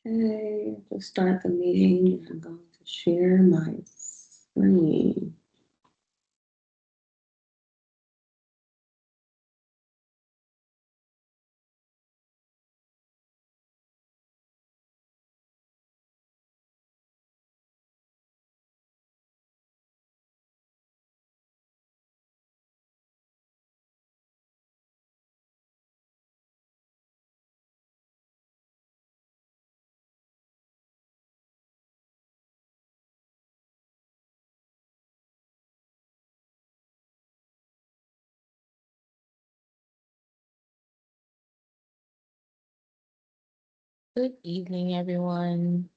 Okay, to start the meeting, I'm going to share my screen. Good evening, everyone.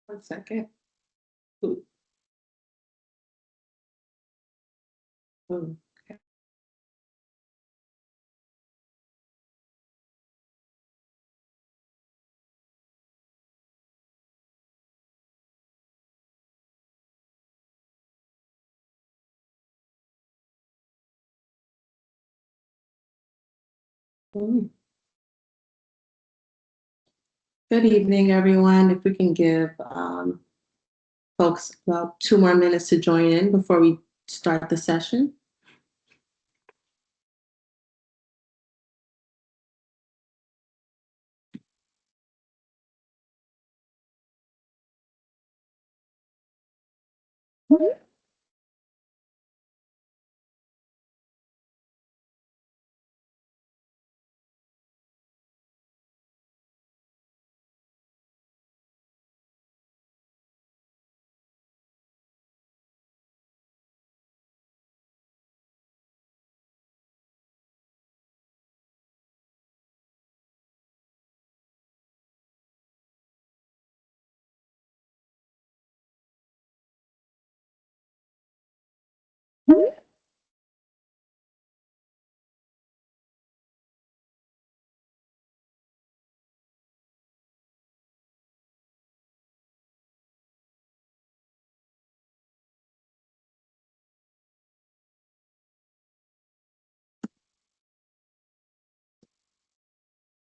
One second. Ooh. Okay. Ooh. Good evening, everyone. If we can give folks about 2 more minutes to join in before we start the session.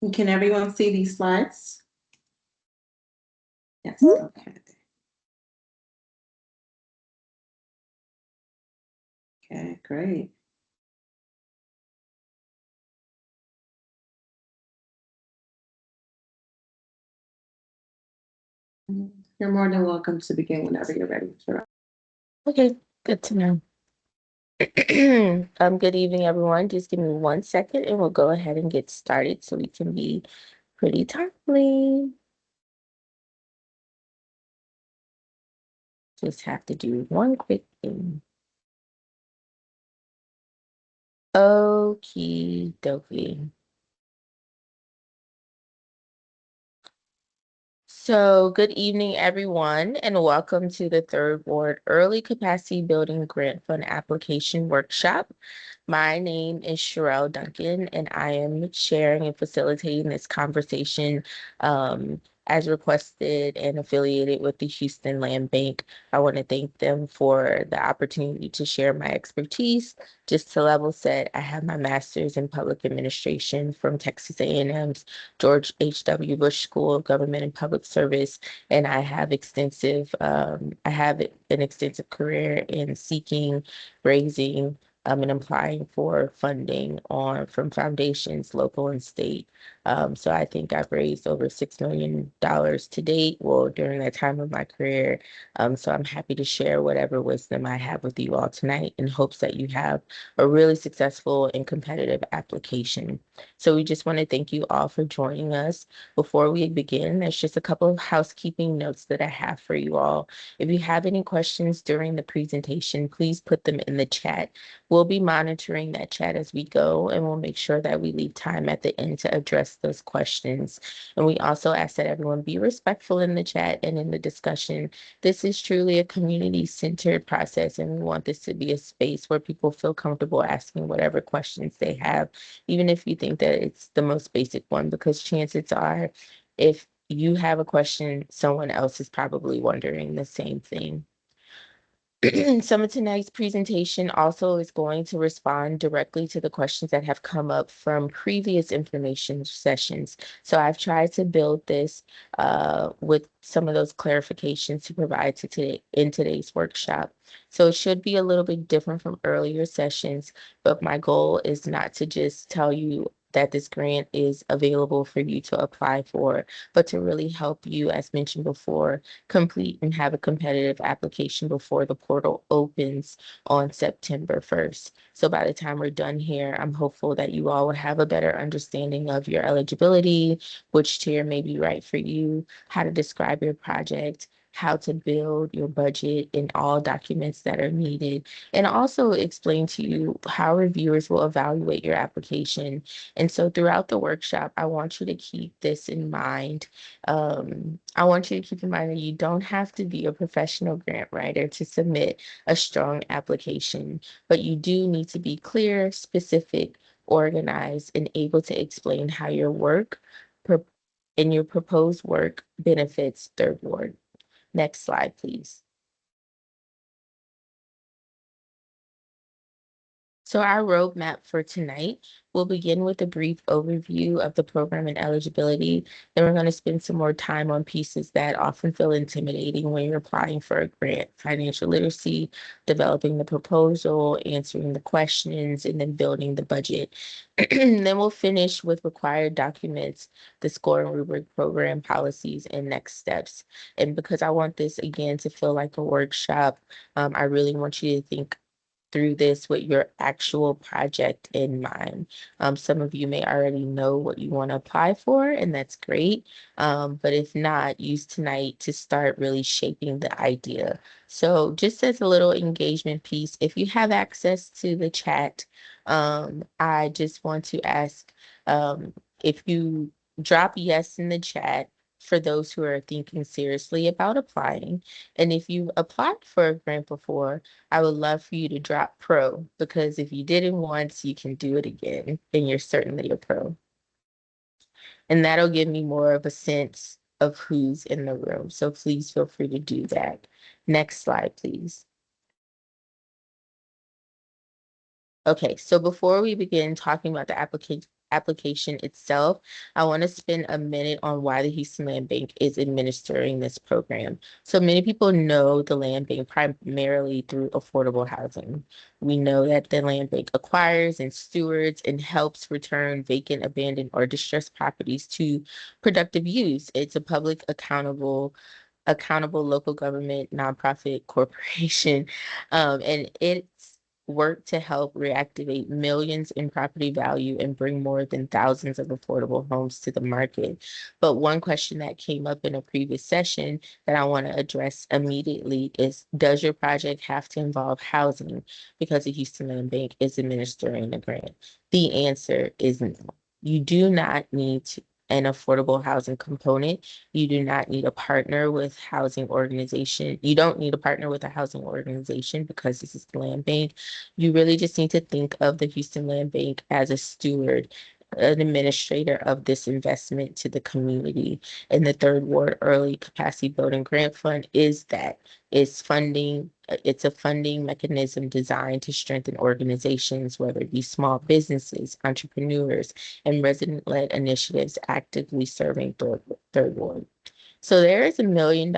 And can everyone see these slides? Yes, okay. Okay, great. You're more than welcome to begin whenever you're ready. Okay, good to know. Good evening, everyone. Just give me 1 second and we'll go ahead and get started so we can be pretty timely. Just have to do one quick thing. Okie dokie. So, good evening, everyone, and welcome to the Third Ward Early Capacity Building Grant Fund Application Workshop. My name is Sherelle Duncan, and I am sharing and facilitating this conversation as requested and affiliated with the Houston Land Bank. I want to thank them for the opportunity to share my expertise. Just to level set, I have my master's in public administration from Texas A&M's George H.W. Bush School of Government and Public Service, and I have an extensive career in seeking, raising, and applying for funding from foundations, local and state. So I think I've raised over $6 million to date, well, during that time of my career. So I'm happy to share whatever wisdom I have with you all tonight in hopes that you have a really successful and competitive application. So we just want to thank you all for joining us. Before we begin, there's just a couple of housekeeping notes that I have for you all. If you have any questions during the presentation, please put them in the chat. We'll be monitoring that chat as we go, and we'll make sure that we leave time at the end to address those questions. And we also ask that everyone be respectful in the chat and in the discussion. This is truly a community-centered process, and we want this to be a space where people feel comfortable asking whatever questions they have, even if you think that it's the most basic one, because chances are, if you have a question, someone else is probably wondering the same thing. Some of tonight's presentation also is going to respond directly to the questions that have come up from previous information sessions. So I've tried to build this with some of those clarifications to provide to today in today's workshop. So it should be a little bit different from earlier sessions, but my goal is not to just tell you that this grant is available for you to apply for, but to really help you, as mentioned before, complete and have a competitive application before the portal opens on September 1st. So by the time we're done here, I'm hopeful that you all will have a better understanding of your eligibility, which tier may be right for you, how to describe your project, how to build your budget and all documents that are needed, and also explain to you how reviewers will evaluate your application. And so throughout the workshop, I want you to keep this in mind. I want you to keep in mind that you don't have to be a professional grant writer to submit a strong application, but you do need to be clear, specific, organized, and able to explain how your work and your proposed work benefits Third Ward. Next slide, please. So our roadmap for tonight will begin with a brief overview of the program and eligibility. Then we're going to spend some more time on pieces that often feel intimidating when you're applying for a grant: financial literacy, developing the proposal, answering the questions, and then building the budget. Then we'll finish with required documents, the score and rubric, program policies, and next steps. And because I want this again to feel like a workshop, I really want you to think through this with your actual project in mind. Some of you may already know what you want to apply for, and that's great. But if not, use tonight to start really shaping the idea. So just as a little engagement piece, if you have access to the chat, I just want to ask if you drop yes in the chat for those who are thinking seriously about applying. And if you've applied for a grant before, I would love for you to drop pro, because if you did it once, you can do it again, and you're certainly a pro. And that'll give me more of a sense of who's in the room. So please feel free to do that. Next slide, please. Okay, so before we begin talking about the application itself, I want to spend a minute on why the Houston Land Bank is administering this program. So many people know the Land Bank primarily through affordable housing. We know that the Land Bank acquires and stewards and helps return vacant, abandoned, or distressed properties to productive use. It's a public, accountable local government nonprofit corporation, and it's work to help reactivate millions in property value and bring more than thousands of affordable homes to the market. But one question that came up in a previous session that I want to address immediately is, does your project have to involve housing because the Houston Land Bank is administering the grant? The answer is no. You do not need to. and affordable housing component. You do not need a partner with housing organization. You don't need a partner with a housing organization because this is the land bank. You really just need to think of the Houston Land Bank as a steward, an administrator of this investment to the community. And the Third Ward Early Capacity Building Grant Fund is that. It's funding, it's a funding mechanism designed to strengthen organizations, whether it be small businesses, entrepreneurs, and resident-led initiatives actively serving Third Ward. So there is $1 million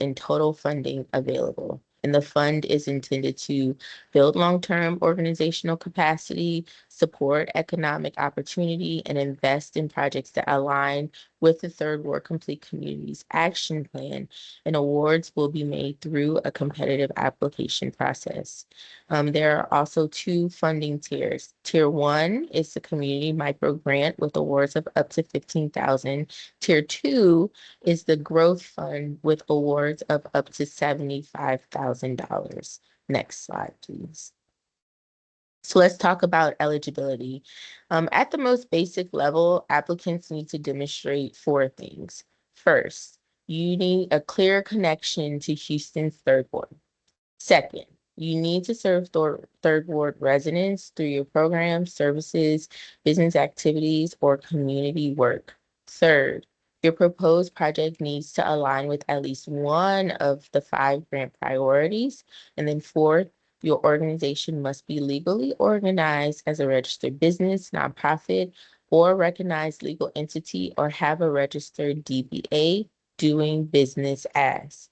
in total funding available. And the fund is intended to build long-term organizational capacity, support economic opportunity, and invest in projects that align with the Third Ward Complete Communities Action Plan. And awards will be made through a competitive application process. There are also two funding tiers. Tier 1 is the community micro grant with awards of up to $15,000. Tier 2 is the growth fund with awards of up to $75,000. Next slide, please. So let's talk about eligibility. At the most basic level, applicants need to demonstrate 4 things. First, you need a clear connection to Houston's Third Ward. Second, you need to serve Third Ward residents through your programs, services, business activities, or community work. Third, your proposed project needs to align with at least one of the 5 grant priorities. And then fourth, your organization must be legally organized as a registered business, nonprofit, or recognized legal entity, or have a registered DBA doing business as.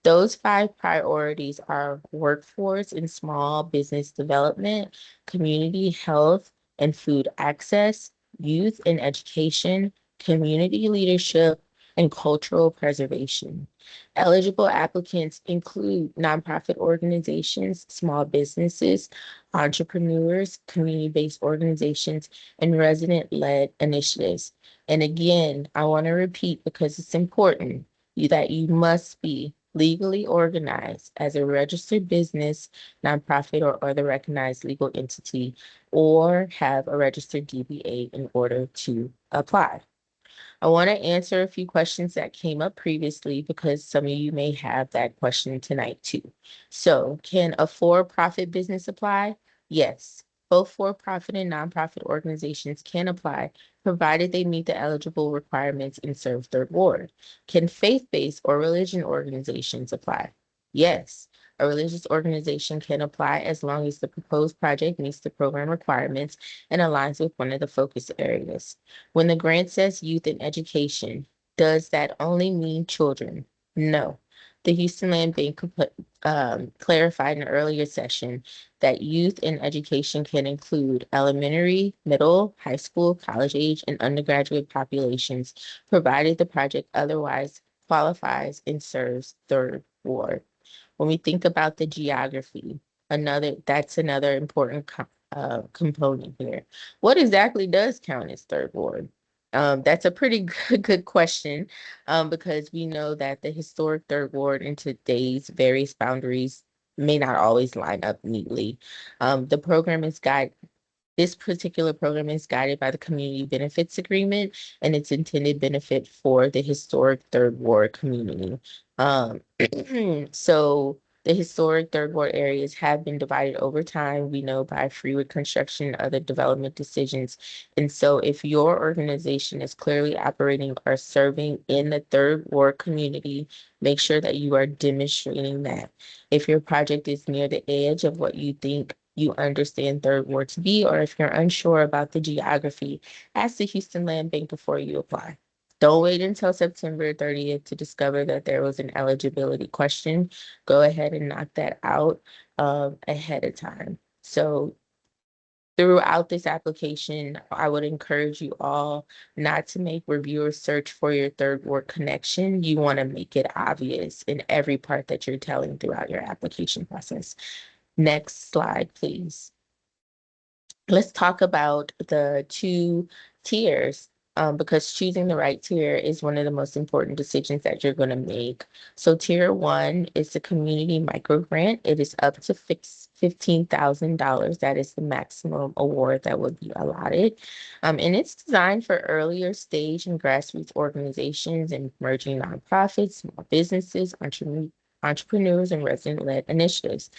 Those 5 priorities are workforce and small business development, community health and food access, youth and education, community leadership, and cultural preservation. Eligible applicants include nonprofit organizations, small businesses, entrepreneurs, community-based organizations, and resident-led initiatives. And again, I want to repeat because it's important that you must be legally organized as a registered business, nonprofit, or other recognized legal entity, or have a registered DBA in order to apply. I want to answer a few questions that came up previously because some of you may have that question tonight too. So, can a for-profit business apply? Yes. Both for-profit and nonprofit organizations can apply, provided they meet the eligible requirements and serve Third Ward. Can faith-based or religion organizations apply? Yes. A religious organization can apply as long as the proposed project meets the program requirements and aligns with one of the focus areas. When the grant says youth and education, does that only mean children? No. The Houston Land Bank clarified in an earlier session that youth and education can include elementary, middle, high school, college age, and undergraduate populations, provided the project otherwise qualifies and serves Third Ward. When we think about the geography, that's another important component here. What exactly does count as Third Ward? That's a pretty good question because we know that the historic Third Ward in today's various boundaries may not always line up neatly. The program is This particular program is guided by the Community Benefits Agreement and its intended benefit for the historic Third Ward community. So the historic Third Ward areas have been divided over time, we know, by freeway construction and other development decisions. And so if your organization is clearly operating or serving in the Third Ward community, make sure that you are demonstrating that. If your project is near the edge of what you think you understand Third Ward to be, or if you're unsure about the geography, ask the Houston Land Bank before you apply. Don't wait until September 30th to discover that there was an eligibility question. Go ahead and knock that out ahead of time. So throughout this application, I would encourage you all not to make reviewers search for your Third Ward connection. You want to make it obvious in every part that you're telling throughout your application process. Next slide, please. Let's talk about the 2 tiers because choosing the right tier is one of the most important decisions that you're going to make. So tier 1 is the community micro grant. It is up to $15,000. That is the maximum award that would be allotted. And it's designed for earlier stage and grassroots organizations and emerging nonprofits, small businesses, entrepreneurs, and resident-led initiatives.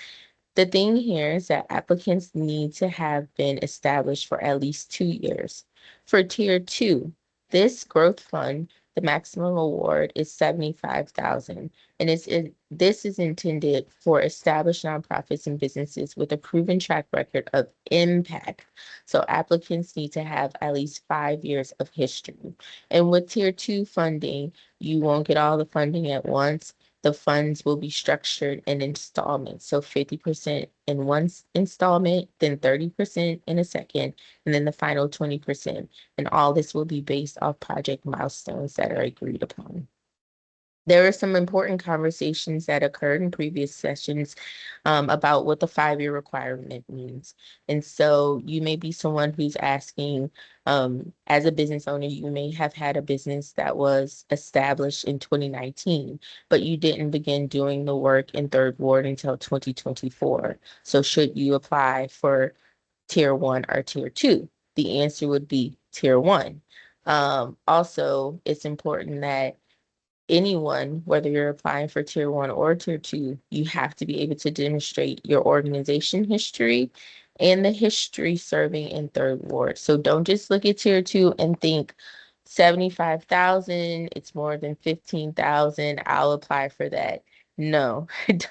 The thing here is that applicants need to have been established for at least 2 years. For Tier 2, this growth fund, the maximum award is $75,000, and this is intended for established nonprofits and businesses with a proven track record of impact. So applicants need to have at least 5 years of history. And with Tier 2 funding, you won't get all the funding at once. The funds will be structured in installments. So 50% in one installment, then 30% in a second, and then the final 20%. And all this will be based off project milestones that are agreed upon. There were some important conversations that occurred in previous sessions about what the 5-year requirement means. And so you may be someone who's asking, as a business owner, you may have had a business that was established in 2019, but you didn't begin doing the work in Third Ward until 2024. So should you apply for Tier 1 or Tier 2? The answer would be Tier 1. Also, it's important that anyone, whether you're applying for Tier 1 or Tier 2, you have to be able to demonstrate your organization history and the history serving in Third Ward. So don't just look at Tier 2 and think 75,000, it's more than 15,000, I'll apply for that. No,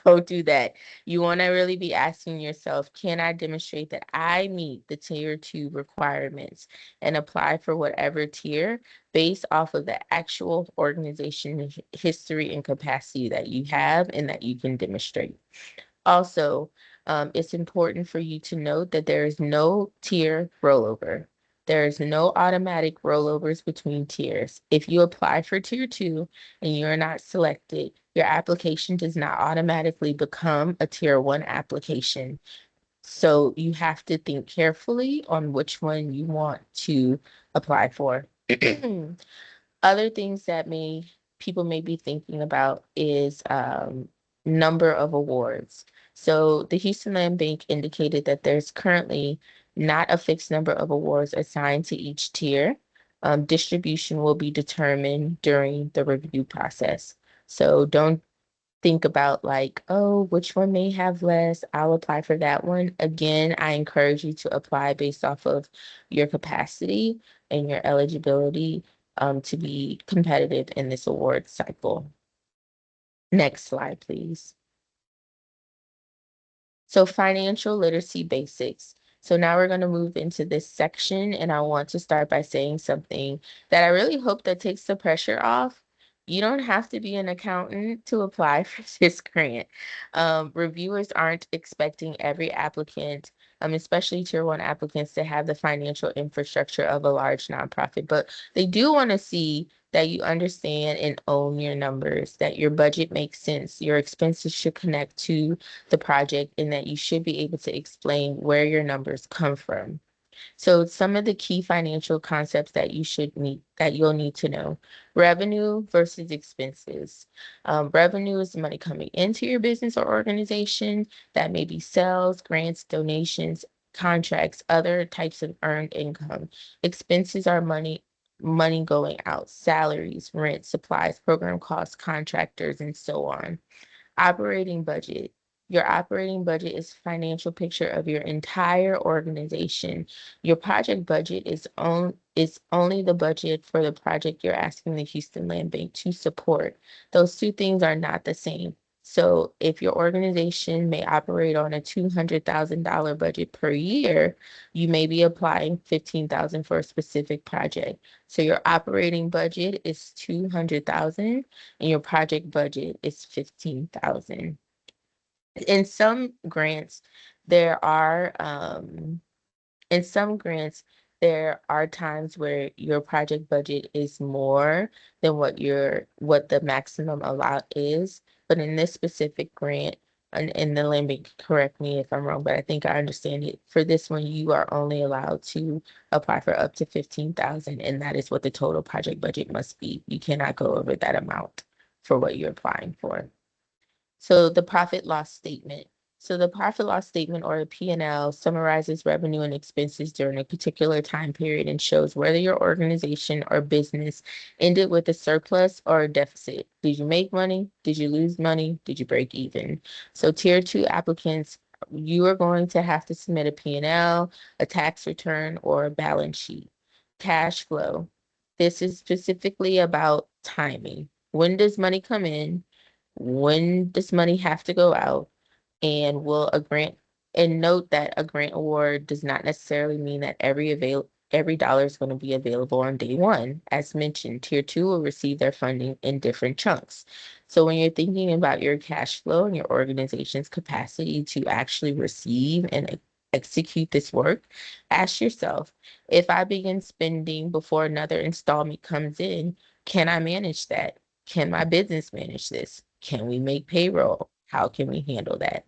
don't do that. You want to really be asking yourself, can I demonstrate that I meet the Tier 2 requirements and apply for whatever tier based off of the actual organization history and capacity that you have and that you can demonstrate. Also, it's important for you to note that there is no tier rollover. There is no automatic rollovers between tiers. If you apply for Tier 2 and you're not selected, your application does not automatically become a Tier 1 application. So you have to think carefully on which one you want to apply for. Other things that people may be thinking about is number of awards. So the Houston Land Bank indicated that there's currently not a fixed number of awards assigned to each tier. Distribution will be determined during the review process. So don't think about like, oh, which one may have less? I'll apply for that one. Again, I encourage you to apply based off of your capacity and your eligibility to be competitive in this award cycle. Next slide, please. So financial literacy basics. So now we're going to move into this section, and I want to start by saying something that I really hope that takes the pressure off. You don't have to be an accountant to apply for this grant. Reviewers aren't expecting every applicant, especially Tier 1 applicants, to have the financial infrastructure of a large nonprofit, but they do want to see that you understand and own your numbers, that your budget makes sense, your expenses should connect to the project, and that you should be able to explain where your numbers come from. So some of the key financial concepts that you'll need to know: revenue versus expenses. Revenue is the money coming into your business or organization. That may be sales, grants, donations, contracts, other types of earned income. Expenses are money going out: salaries, rent, supplies, program costs, contractors, and so on. Operating budget. Your operating budget is a financial picture of your entire organization. Your project budget is only the budget for the project you're asking the Houston Land Bank to support. Those two things are not the same. So if your organization may operate on a $200,000 budget per year, you may be applying $15,000 for a specific project. So your operating budget is $200,000 and your project budget is $15,000. In some grants, there are times where your project budget is more than what the maximum allowed is. But in this specific grant, and the Land Bank, correct me if I'm wrong, but I think I understand it. For this one, you are only allowed to apply for up to $15,000, and that is what the total project budget must be. You cannot go over that amount for what you're applying for. So the profit loss statement. So the profit loss statement, or a P&L, summarizes revenue and expenses during a particular time period and shows whether your organization or business ended with a surplus or a deficit. Did you make money? Did you lose money? Did you break even? So tier 2 applicants, you are going to have to submit a P&L, a tax return, or a balance sheet. Cash flow. This is specifically about timing. When does money come in? When does money have to go out? And will a grant, and note that a grant award does not necessarily mean that every dollar is going to be available on day one. As mentioned, tier 2 will receive their funding in different chunks. So when you're thinking about your cash flow and your organization's capacity to actually receive and execute this work, ask yourself, if I begin spending before another installment comes in, can I manage that? Can my business manage this? Can we make payroll? How can we handle that?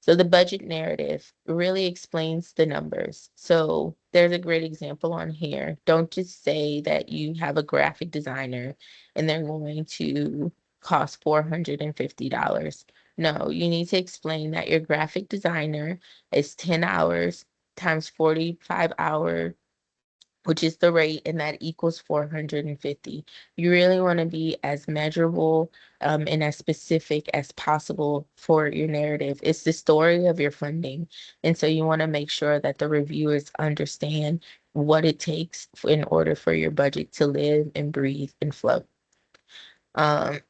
So the budget narrative really explains the numbers. So there's a great example on here. Don't just say that you have a graphic designer and they're going to cost $450. No, you need to explain that your graphic designer is 10 hours times 45 hour, which is the rate, and that equals 450. You really want to be as measurable and as specific as possible for your narrative. It's the story of your funding. And so you want to make sure that the reviewers understand what it takes in order for your budget to live and breathe and flow. Um,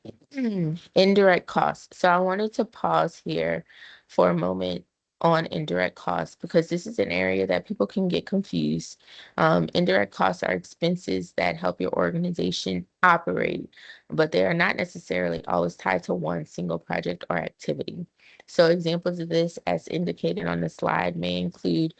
indirect costs. So I wanted to pause here for a moment on indirect costs because this is an area that people can get confused. Indirect costs are expenses that help your organization operate, but they are not necessarily always tied to one single project or activity. So examples of this, as indicated on the slide, may include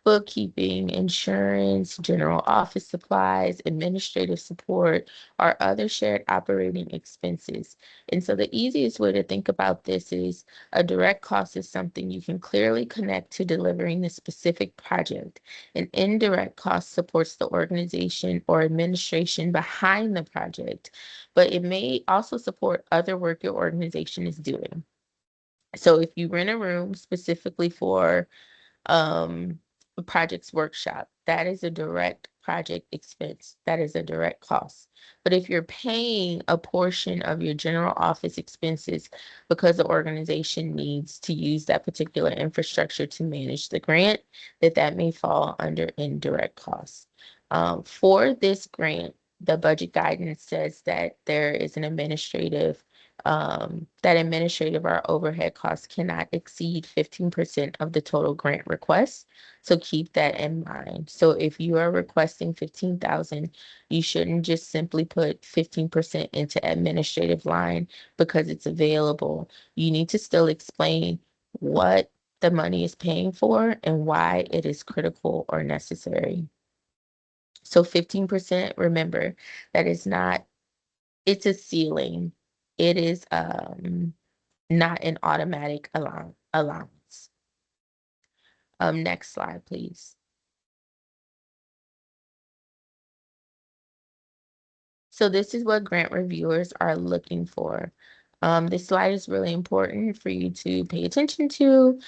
bookkeeping, insurance, general office supplies, administrative support, or other shared operating expenses. And so the easiest way to think about this is a direct cost is something you can clearly connect to delivering the specific project. An indirect cost supports the organization or administration behind the project, but it may also support other work your organization is doing. So if you rent a room specifically for um, projects workshop. That is a direct project expense. That is a direct cost. But if you're paying a portion of your general office expenses because the organization needs to use that particular infrastructure to manage the grant, that may fall under indirect costs. For this grant, the budget guidance says that there is an that administrative or overhead costs cannot exceed 15% of the total grant request. So keep that in mind. So if you are requesting 15,000, you shouldn't just simply put 15% into administrative line because it's available. You need to still explain what the money is paying for and why it is critical or necessary. So 15%, remember, that is not, it's a ceiling. It is not an automatic allowance. Next slide, please. So this is what grant reviewers are looking for. This slide is really important for you to pay attention to.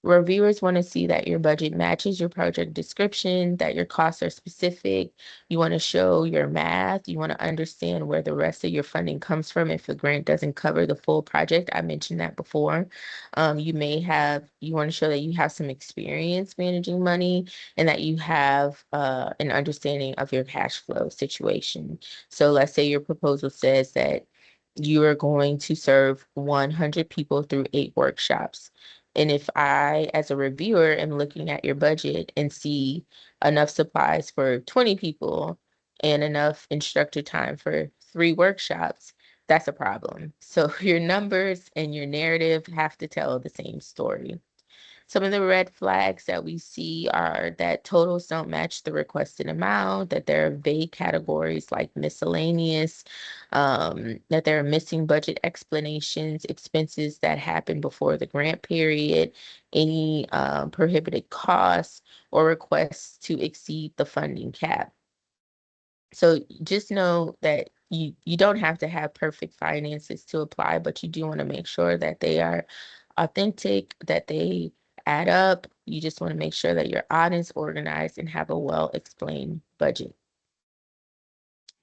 Reviewers want to see that your budget matches your project description, that your costs are specific. You want to show your math. You want to understand where the rest of your funding comes from if the grant doesn't cover the full project. I mentioned that before. You want to show that you have some experience managing money and that you have an understanding of your cash flow situation. So let's say your proposal says that you are going to serve 100 people through 8 workshops. And if I, as a reviewer, am looking at your budget and see enough supplies for 20 people and enough instructor time for 3 workshops, that's a problem. So your numbers and your narrative have to tell the same story. Some of the red flags that we see are that totals don't match the requested amount, that there are vague categories like miscellaneous, that there are missing budget explanations, expenses that happen before the grant period, any prohibited costs, or requests to exceed the funding cap. So just know that you don't have to have perfect finances to apply, but you do want to make sure that they are authentic, that they add up. You just want to make sure that you're honest, organized, and have a well-explained budget.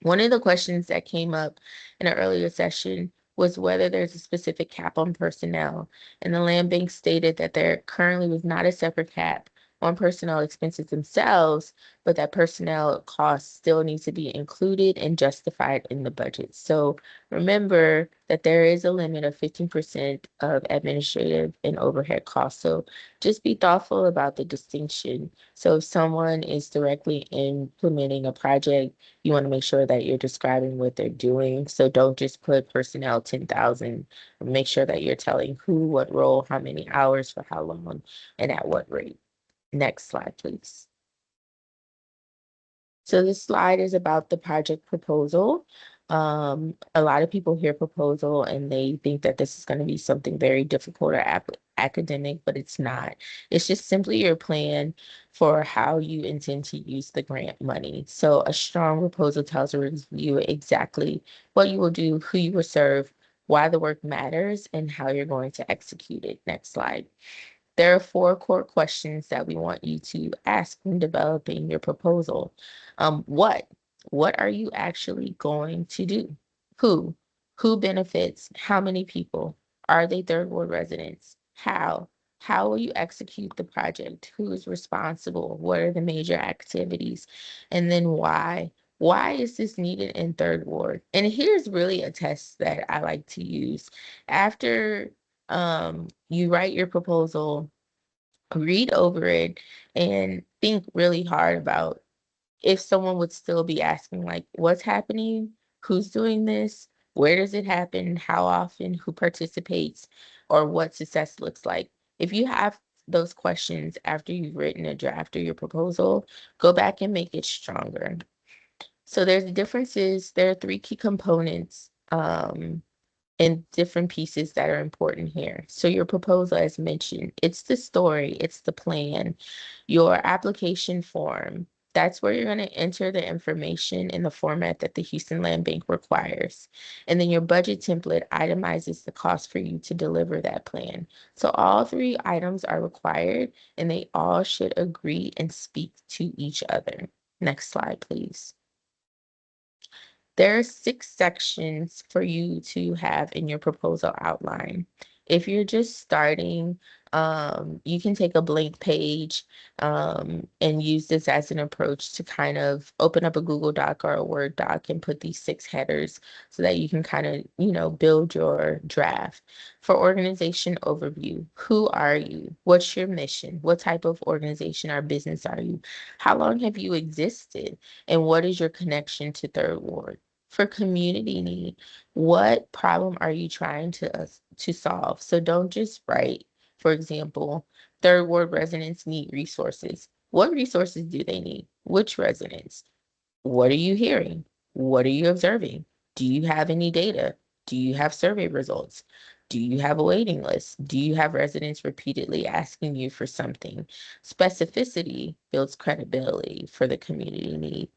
One of the questions that came up in an earlier session was whether there's a specific cap on personnel. And the land bank stated that there currently was not a separate cap on personnel expenses themselves, but that personnel costs still need to be included and justified in the budget. So remember that there is a limit of 15% of administrative and overhead costs. So just be thoughtful about the distinction. So if someone is directly implementing a project, you want to make sure that you're describing what they're doing. So don't just put personnel 10,000. Make sure that you're telling who, what role, how many hours, for how long, and at what rate. Next slide, please. So this slide is about the project proposal. A lot of people hear proposal and they think that this is going to be something very difficult or academic, but it's not. It's just simply your plan for how you intend to use the grant money. So a strong proposal tells a reviewer exactly what you will do, who you will serve, why the work matters, and how you're going to execute it. Next slide. There are 4 core questions that we want you to ask when developing your proposal. What? What are you actually going to do? Who? Who benefits? How many people? Are they third ward residents? How? How will you execute the project? Who is responsible? What are the major activities? And then why? Why is this needed in third ward? And here's really a test that I like to use. After you write your proposal, read over it, and think really hard about if someone would still be asking, like, what's happening, who's doing this, where does it happen, how often, who participates, or what success looks like. If you have those questions after you've written a draft of your proposal, go back and make it stronger. So there's differences. There are 3 key components and different pieces that are important here. So your proposal, as mentioned, it's the story, it's the plan, your application form. That's where you're going to enter the information in the format that the Houston Land Bank requires. And then your budget template itemizes the cost for you to deliver that plan. So all 3 items are required and they all should agree and speak to each other. Next slide, please. There are 6 sections for you to have in your proposal outline. If you're just starting, you can take a blank page and use this as an approach to kind of open up a Google Doc or a Word doc and put these 6 headers so that you can kind of, build your draft. For organization overview, who are you? What's your mission? What type of organization or business are you? How long have you existed? And what is your connection to Third Ward? For community need, what problem are you trying to solve? So don't just write, for example, third ward residents need resources. What resources do they need? Which residents? What are you hearing? What are you observing? Do you have any data? Do you have survey results? Do you have a waiting list? Do you have residents repeatedly asking you for something? Specificity builds credibility for the community need.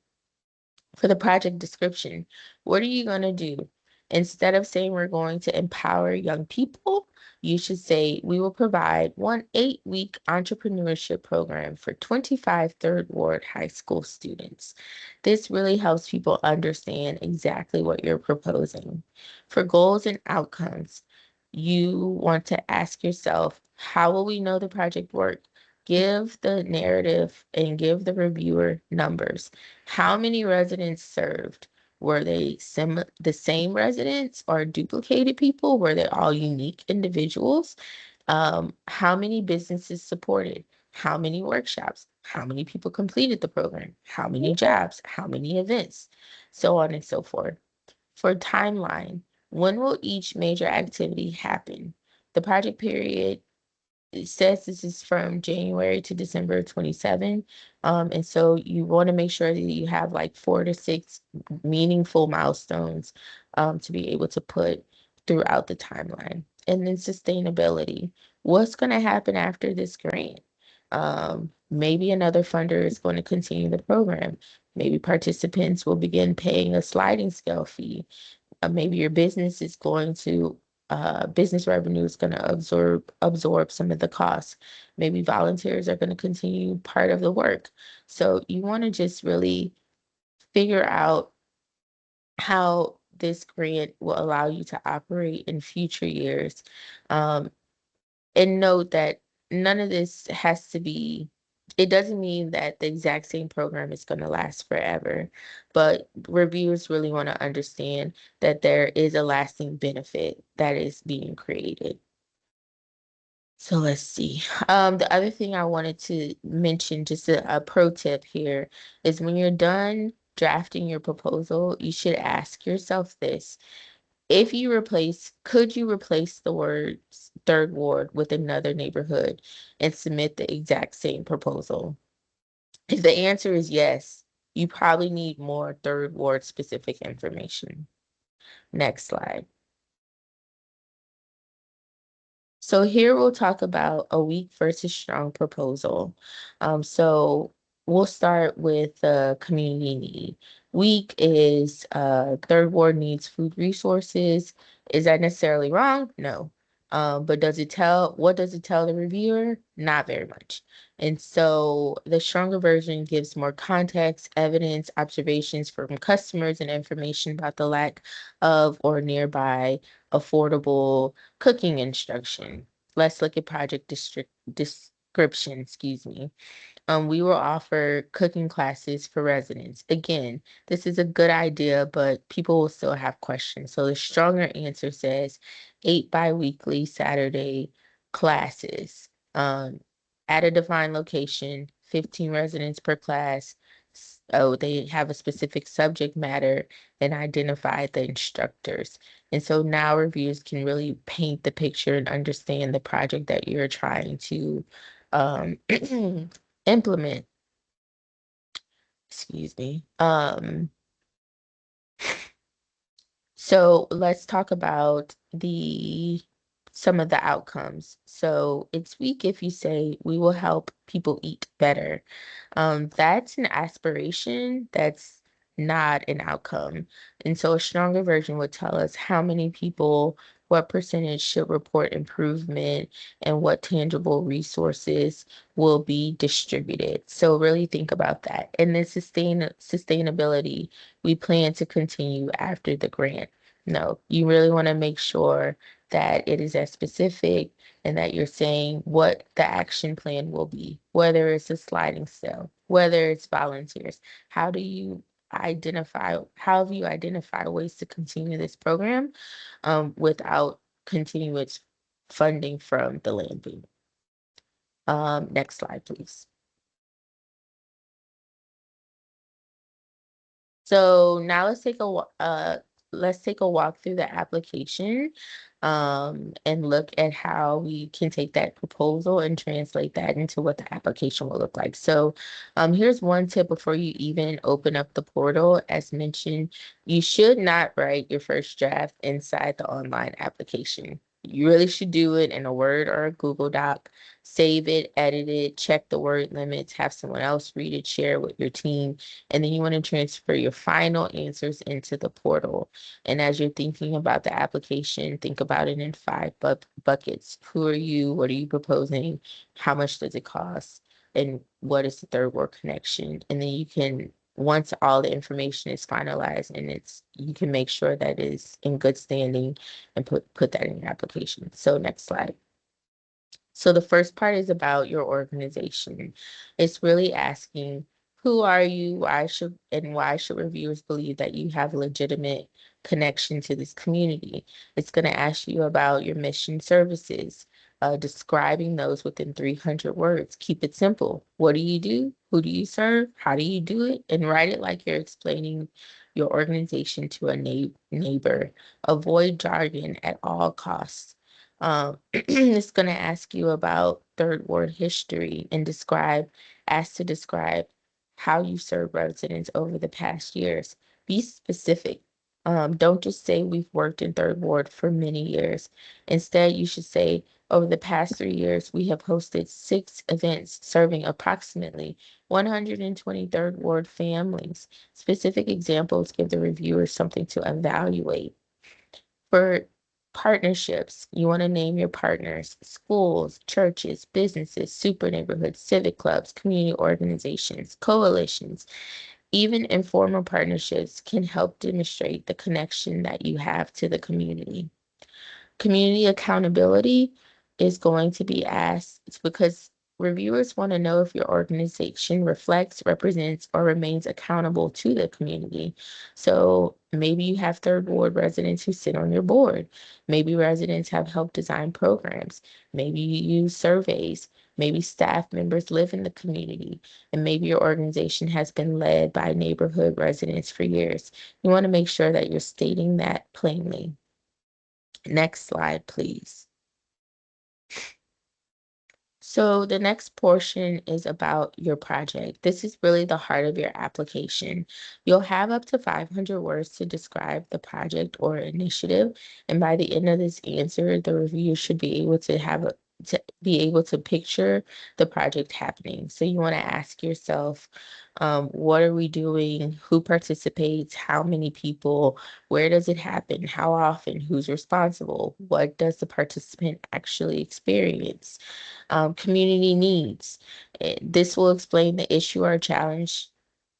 For the project description, what are you going to do? Instead of saying we're going to empower young people, you should say we will provide one 8-week entrepreneurship program for 25 Third Ward high school students. This really helps people understand exactly what you're proposing. For goals and outcomes, you want to ask yourself, how will we know the project worked? Give the narrative and give the reviewer numbers. How many residents served? Were they the same residents or duplicated people? Were they all unique individuals? How many businesses supported? How many workshops? How many people completed the program? How many jobs? How many events? So on and so forth. For timeline, when will each major activity happen? The project period, it says this is from January to December 27. And so you want to make sure that you have like 4 to 6 meaningful milestones to be able to put throughout the timeline. And then sustainability. What's going to happen after this grant? Maybe another funder is going to continue the program. Maybe participants will begin paying a sliding scale fee. Maybe your business is going to business revenue is going to absorb some of the costs. Maybe volunteers are going to continue part of the work. So you want to just really figure out how this grant will allow you to operate in future years. And note that none of this has to be, it doesn't mean that the exact same program is going to last forever, but reviewers really want to understand that there is a lasting benefit that is being created. So let's see. The other thing I wanted to mention, just a pro tip here, is when you're done drafting your proposal, you should ask yourself this. Could you replace the words third ward with another neighborhood and submit the exact same proposal? If the answer is yes, you probably need more third ward specific information. Next slide. So here we'll talk about a weak versus strong proposal. So we'll start with the community need. Weak is third ward needs food resources. Is that necessarily wrong? No. But what does it tell the reviewer? Not very much. And so the stronger version gives more context, evidence, observations from customers, and information about the lack of or nearby affordable cooking instruction. Let's look at project description, excuse me. We will offer cooking classes for residents. Again, this is a good idea, but people will still have questions. So the stronger answer says 8 bi-weekly Saturday classes at a defined location, 15 residents per class. Oh, they have a specific subject matter and identify the instructors. And so now reviewers can really paint the picture and understand the project that you're trying to implement. Excuse me. So let's talk about some of the outcomes. So it's weak if you say we will help people eat better. That's an aspiration, that's not an outcome. And so a stronger version would tell us how many people, what percentage should report improvement, and what tangible resources will be distributed. So really think about that. And then sustainability, we plan to continue after the grant. No, you really want to make sure that it is as specific and that you're saying what the action plan will be, whether it's a sliding scale, whether it's volunteers. How have you identified ways to continue this program without continuous funding from the land bank? Next slide, please. So now let's take a walk through the application and look at how we can take that proposal and translate that into what the application will look like. So here's one tip before you even open up the portal. As mentioned, you should not write your first draft inside the online application. You really should do it in a Word or a Google Doc. Save it, edit it, check the word limits, have someone else read it, share it with your team, and then you want to transfer your final answers into the portal. And as you're thinking about the application, think about it in five buckets. Who are you? What are you proposing? How much does it cost? And what is the third word connection? And then you can, once all the information is finalized and you can make sure that it is in good standing and put that in your application. So next slide. So the first part is about your organization. It's really asking, who are you? Why should reviewers believe that you have a legitimate connection to this community? It's going to ask you about your mission services, describing those within 300 words. Keep it simple. What do you do? Who do you serve? How do you do it? And write it like you're explaining your organization to a neighbor. Avoid jargon at all costs. It's going to ask you about third ward history and ask to describe how you serve residents over the past years. Be specific. Don't just say we've worked in third ward for many years. Instead, you should say over the past 3 years, we have hosted 6 events serving approximately 120 third ward families. Specific examples give the reviewers something to evaluate. For Partnerships. You want to name your partners: schools, churches, businesses, super neighborhoods, civic clubs, community organizations, coalitions. Even informal partnerships can help demonstrate the connection that you have to the community. Community accountability is going to be asked. It's because reviewers want to know if your organization reflects, represents, or remains accountable to the community. So maybe you have third ward residents who sit on your board. Maybe residents have helped design programs. Maybe you use surveys. Maybe staff members live in the community, and maybe your organization has been led by neighborhood residents for years. You want to make sure that you're stating that plainly. Next slide, please. So the next portion is about your project. This is really the heart of your application. You'll have up to 500 words to describe the project or initiative. And by the end of this answer, the reviewer should be able to picture the project happening. So you want to ask yourself, what are we doing? Who participates? How many people? Where does it happen? How often? Who's responsible? What does the participant actually experience? Community needs. This will explain the issue or challenge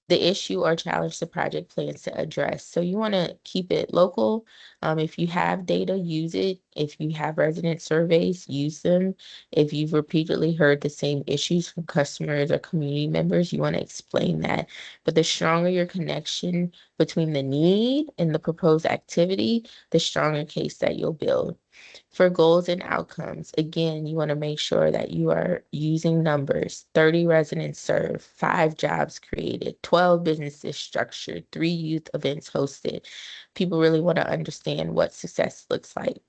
the project plans to address. So you want to keep it local. If you have data, use it. If you have resident surveys, use them. If you've repeatedly heard the same issues from customers or community members, you want to explain that. But the stronger your connection between the need and the proposed activity, the stronger case that you'll build. For goals and outcomes, again, you want to make sure that you are using numbers: 30 residents served, 5 jobs created, 12 businesses structured, 3 youth events hosted. People really want to understand what success looks like.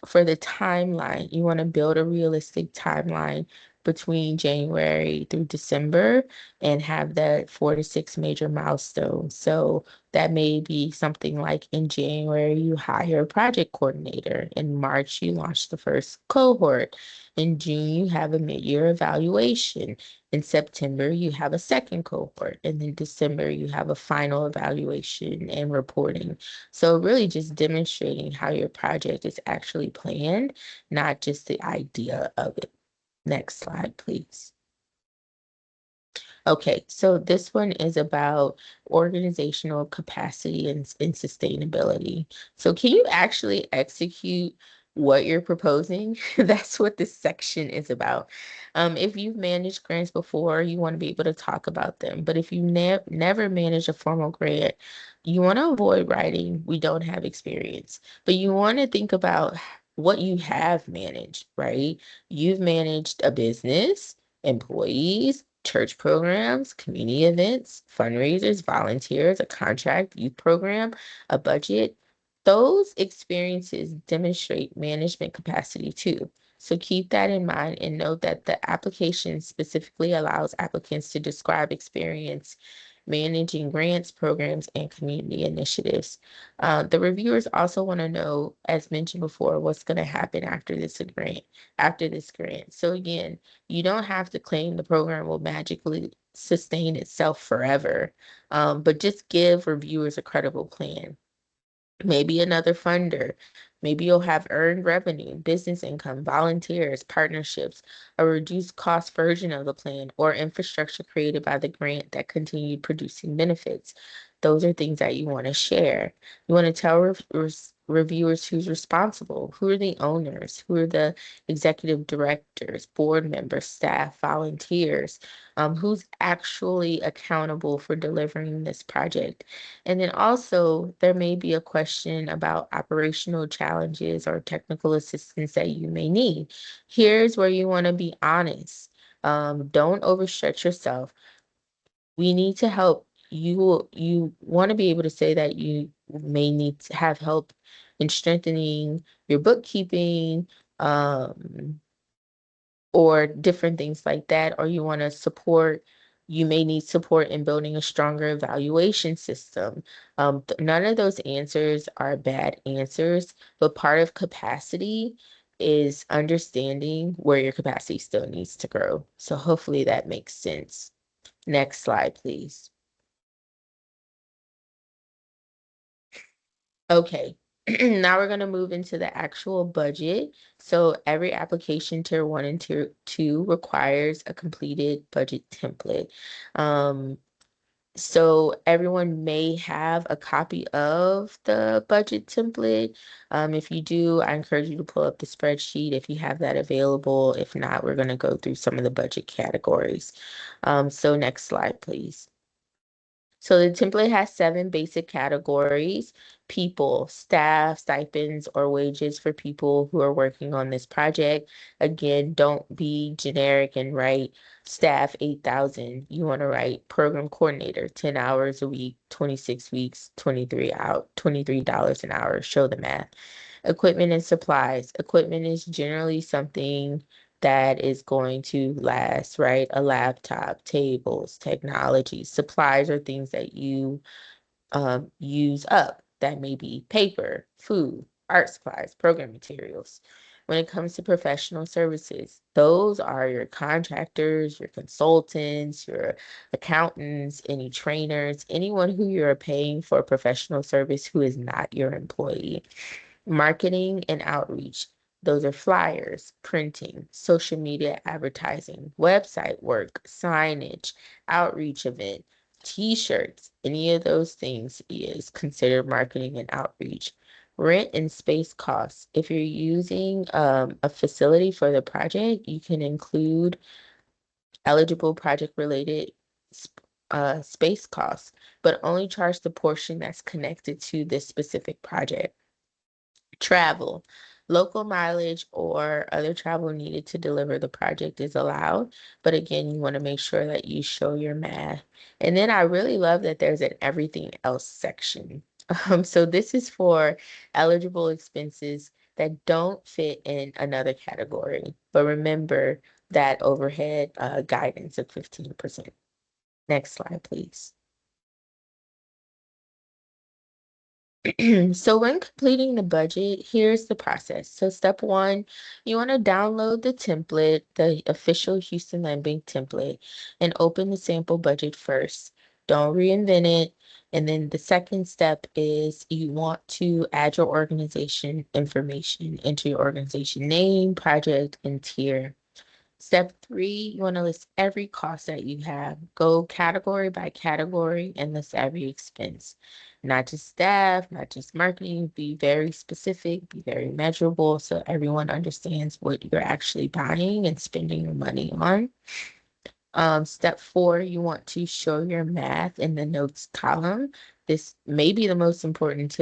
For the timeline, you want to build a realistic timeline between January through December and have that 4 to 6 major milestones. So that may be something like in January, you hire a project coordinator. In March, you launch the first cohort. In June, you have a mid-year evaluation. In September, you have a second cohort. And in December, you have a final evaluation and reporting. So really just demonstrating how your project is actually planned, not just the idea of it. Next slide, please. Okay, so this one is about organizational capacity and sustainability. So can you actually execute what you're proposing? That's what this section is about. If you've managed grants before, you want to be able to talk about them. But if you never managed a formal grant, you want to avoid writing, "We don't have experience." But you want to think about what you have managed, right? You've managed a business, employees, church programs, community events, fundraisers, volunteers, a contract, youth program, a budget. Those experiences demonstrate management capacity too. So keep that in mind and note that the application specifically allows applicants to describe experience managing grants, programs, and community initiatives. The reviewers also want to know, as mentioned before, what's going to happen after this grant. So again, you don't have to claim the program will magically sustain itself forever, but just give reviewers a credible plan. Maybe another funder. Maybe you'll have earned revenue, business income, volunteers, partnerships, a reduced cost version of the plan, or infrastructure created by the grant that continued producing benefits. Those are things that you want to share. You want to tell reviewers who's responsible, who are the owners, who are the executive directors, board members, staff, volunteers, who's actually accountable for delivering this project. And then also, there may be a question about operational challenges or technical assistance that you may need. Here's where you want to be honest. Don't overstretch yourself. We need to help. You want to be able to say that you may need to have help in strengthening your bookkeeping, or different things like that, or you may need support in building a stronger evaluation system. None of those answers are bad answers, but part of capacity is understanding where your capacity still needs to grow. So hopefully that makes sense. Next slide, please. Okay. Now we're going to move into the actual budget. So every application tier 1 and tier 2 requires a completed budget template. So everyone may have a copy of the budget template. If you do, I encourage you to pull up the spreadsheet if you have that available. If not, we're going to go through some of the budget categories. So next slide, please. So the template has 7 basic categories: people, staff, stipends, or wages for people who are working on this project. Again, don't be generic and write staff 8,000. You want to write program coordinator, 10 hours a week, 26 weeks, 23 out, $23 an hour. Show the math. Equipment and supplies. Equipment is generally something that is going to last, right? A laptop, tables, technology. Supplies are things that you use up. That may be paper, food, art supplies, program materials. When it comes to professional services, those are your contractors, your consultants, your accountants, any trainers, anyone who you're paying for professional service who is not your employee. Marketing and outreach. Those are flyers, printing, social media advertising, website work, signage, outreach event, t-shirts. Any of those things is considered marketing and outreach. Rent and space costs. If you're using a facility for the project, you can include eligible project related space costs, but only charge the portion that's connected to this specific project. Travel, local mileage or other travel needed to deliver the project is allowed. But again, you want to make sure that you show your math. And then I really love that there's an everything else section. So this is for eligible expenses that don't fit in another category. But remember that overhead guidance of 15%. Next slide, please. So when completing the budget, here's the process. So step 1, you want to download the template, the official Houston Land Bank template, and open the sample budget first. Don't reinvent it. And then the second step is you want to add your organization information into your organization name, project, and tier. Step 3, you want to list every cost that you have. Go category by category and list every expense. Not just staff, not just marketing. Be very specific, be very measurable so everyone understands what you're actually buying and spending your money on. Step 4, you want to show your math in the notes column. This may be the most important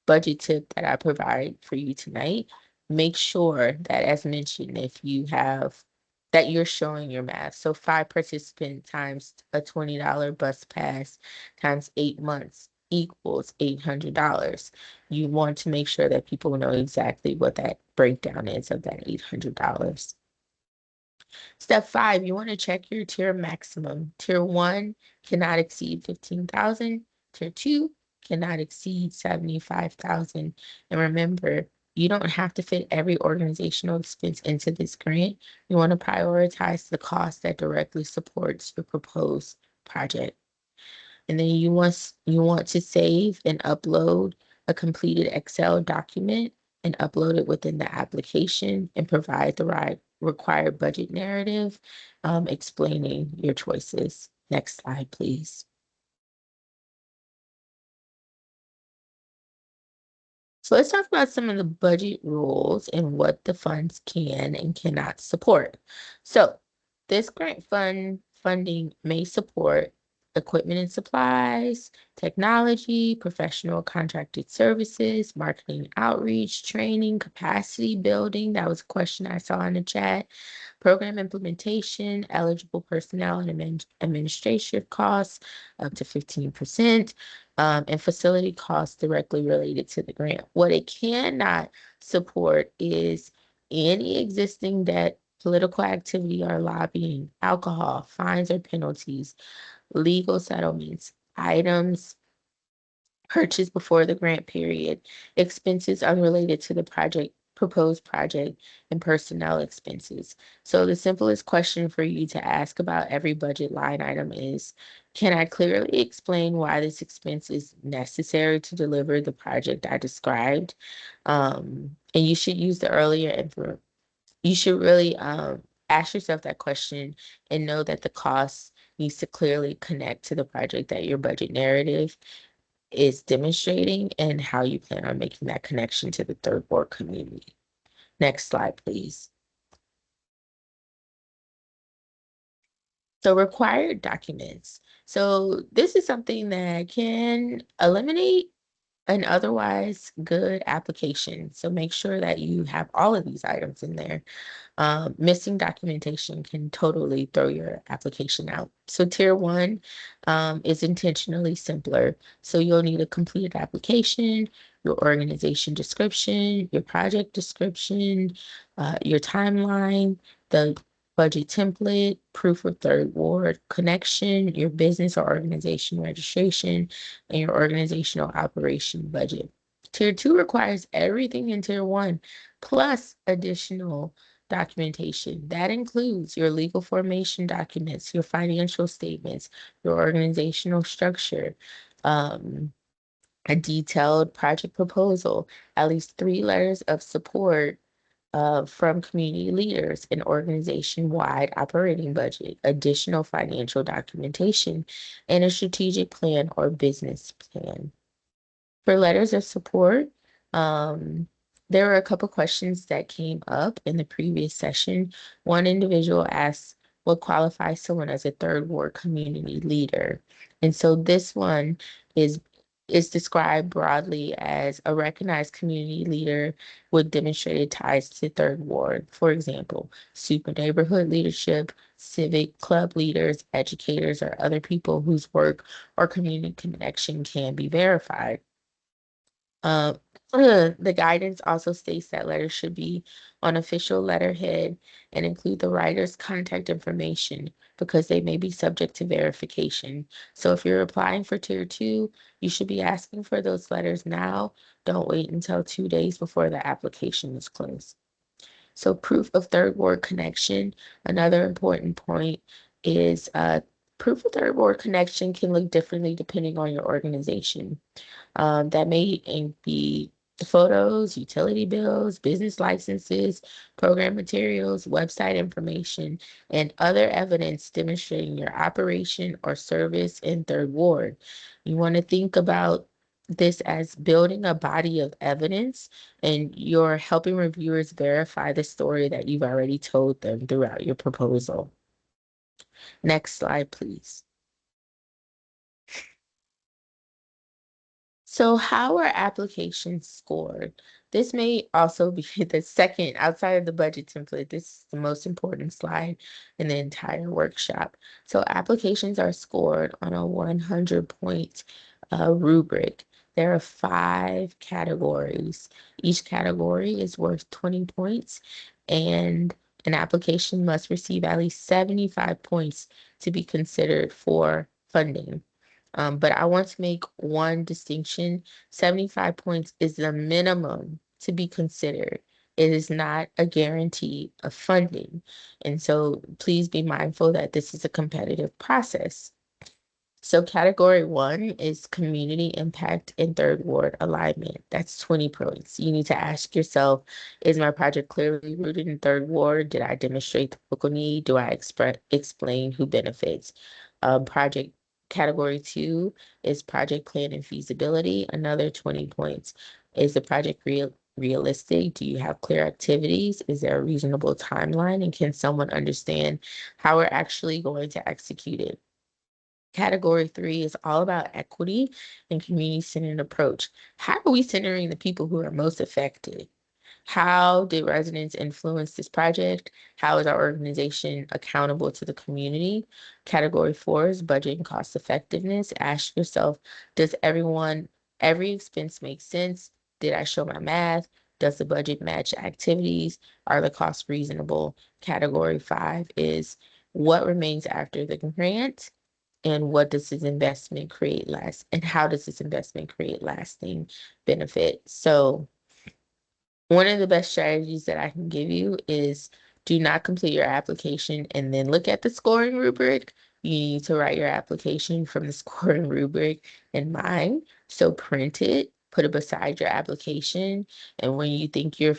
budget tip that I provide for you tonight. Make sure that, as mentioned, if you have that you're showing your math. So 5 participant times a $20 bus pass times 8 months equals $800. You want to make sure that people know exactly what that breakdown is of that $800. Step 5, you want to check your tier maximum. Tier 1 cannot exceed 15,000. Tier 2 cannot exceed 75,000. And remember, you don't have to fit every organizational expense into this grant. You want to prioritize the cost that directly supports your proposed project. And then you want to save and upload a completed Excel document and upload it within the application and provide the right required budget narrative explaining your choices. Next slide, please. So let's talk about some of the budget rules and what the funds can and cannot support. So this grant funding may support equipment and supplies, technology, professional contracted services, marketing outreach, training, capacity building. That was a question I saw in the chat. Program implementation, eligible personnel and administrative costs up to 15%, and facility costs directly related to the grant. What it cannot support is any existing debt, political activity or lobbying, alcohol, fines or penalties, legal settlements, items purchased before the grant period, expenses unrelated to the project proposed project, and personnel expenses. So the simplest question for you to ask about every budget line item is, can I clearly explain why this expense is necessary to deliver the project I described? And you should use the earlier info. You should really ask yourself that question and know that the cost needs to clearly connect to the project that your budget narrative is demonstrating and how you plan on making that connection to the third ward community. Next slide, please. So required documents. So this is something that can eliminate an otherwise good application. So make sure that you have all of these items in there. Missing documentation can totally throw your application out. So tier one is intentionally simpler. So you'll need a completed application, your organization description, your project description, your timeline, the budget template, proof of third ward connection, your business or organization registration, and your organizational operation budget. Tier two requires everything in tier one, plus additional documentation. That includes your legal formation documents, your financial statements, your organizational structure, a detailed project proposal, at least 3 letters of support from community leaders, an organization-wide operating budget, additional financial documentation, and a strategic plan or business plan. For letters of support, there were a couple questions that came up in the previous session. One individual asked what qualifies someone as a third ward community leader. And so this one is described broadly as a recognized community leader with demonstrated ties to third ward. For example, super neighborhood leadership, civic club leaders, educators, or other people whose work or community connection can be verified. Uh, the guidance also states that letters should be on official letterhead and include the writer's contact information because they may be subject to verification. So if you're applying for tier two, you should be asking for those letters now. Don't wait until 2 days before the application is closed. So proof of third ward connection, another important point is proof of third ward connection can look differently depending on your organization. That may be photos, utility bills, business licenses, program materials, website information, and other evidence demonstrating your operation or service in third ward. You want to think about this as building a body of evidence, and you're helping reviewers verify the story that you've already told them throughout your proposal. Next slide, please. So how are applications scored? This may also be the second outside of the budget template. This is the most important slide in the entire workshop. So applications are scored on a 100-point rubric. There are 5 categories. Each category is worth 20 points, and an application must receive at least 75 points to be considered for funding. But I want to make one distinction. 75 points is the minimum to be considered. It is not a guarantee of funding. And so please be mindful that this is a competitive process. So category 1 is community impact and third ward alignment. That's 20 points. You need to ask yourself, is my project clearly rooted in third ward? Did I demonstrate the local need? Do I explain who benefits? Project category 2 is project plan and feasibility. Another 20 points. Is the project realistic? Do you have clear activities? Is there a reasonable timeline? And can someone understand how we're actually going to execute it? Category 3 is all about equity and community-centered approach. How are we centering the people who are most affected? How did residents influence this project? How is our organization accountable to the community? Category 4 is budget and cost effectiveness. Ask yourself, does every expense make sense? Did I show my math? Does the budget match activities? Are the costs reasonable? Category 5 is what remains after the grant? And what does this investment create and how does this investment create lasting benefit? So One of the best strategies that I can give you is do not complete your application and then look at the scoring rubric. You need to write your application from the scoring rubric in mind. So print it, put it beside your application, and when you think you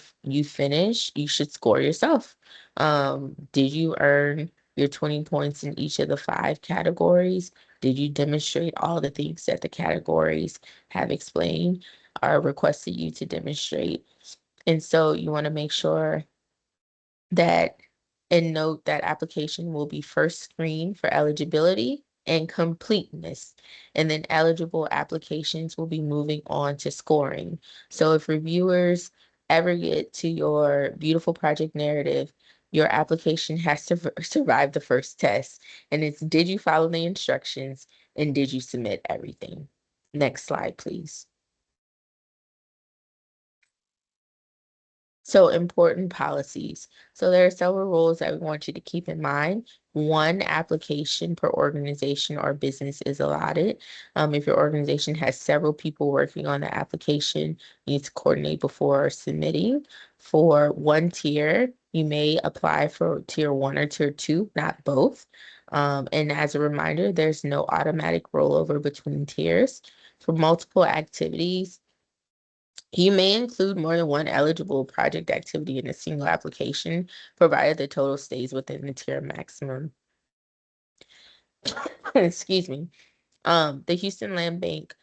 finished, you should score yourself. Did you earn your 20 points in each of the 5 categories? Did you demonstrate all the things that the categories have explained or requested you to demonstrate? And so you want to make sure that and note that application will be first screened for eligibility and completeness. And then eligible applications will be moving on to scoring. So if reviewers ever get to your beautiful project narrative, your application has to survive the first test. And it's did you follow the instructions and did you submit everything? Next slide, please. So important policies. So there are several rules that we want you to keep in mind. 1 application per organization or business is allotted. If your organization has several people working on the application, you need to coordinate before submitting. For 1 tier, you may apply for tier 1 or tier 2, not both. And as a reminder, there's no automatic rollover between tiers. For multiple activities, you may include more than 1 eligible project activity in a single application, provided the total stays within the tier maximum. Excuse me. The Houston Land Bank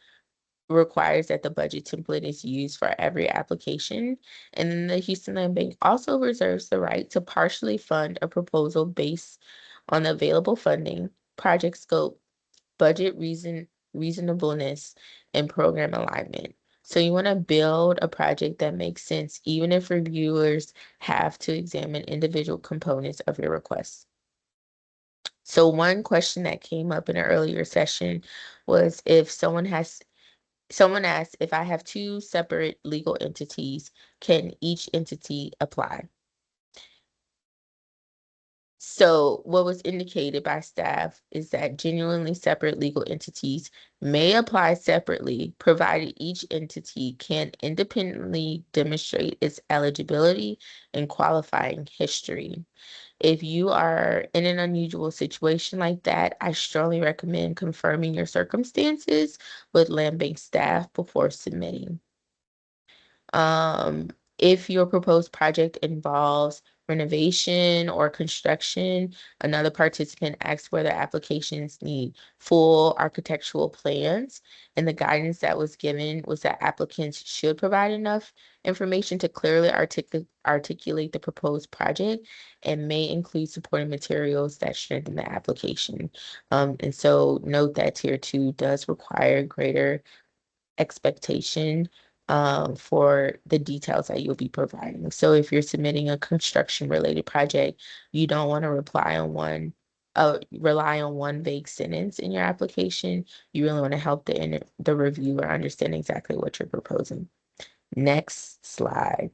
requires that the budget template is used for every application. And then the Houston Land Bank also reserves the right to partially fund a proposal based on the available funding, project scope, budget reasonableness, and program alignment. So you want to build a project that makes sense, even if reviewers have to examine individual components of your request. So one question that came up in an earlier session was if someone asked if I have 2 separate legal entities, can each entity apply? So what was indicated by staff is that genuinely separate legal entities may apply separately, provided each entity can independently demonstrate its eligibility and qualifying history. If you are in an unusual situation like that, I strongly recommend confirming your circumstances with land bank staff before submitting. Um, if your proposed project involves renovation or construction, another participant asked whether applications need full architectural plans. And the guidance that was given was that applicants should provide enough information to clearly articulate the proposed project and may include supporting materials that strengthen the application. And so note that tier 2 does require greater expectation for the details that you'll be providing. So if you're submitting a construction related project, you don't want to rely on one vague sentence in your application. You really want to help the reviewer understand exactly what you're proposing. Next slide.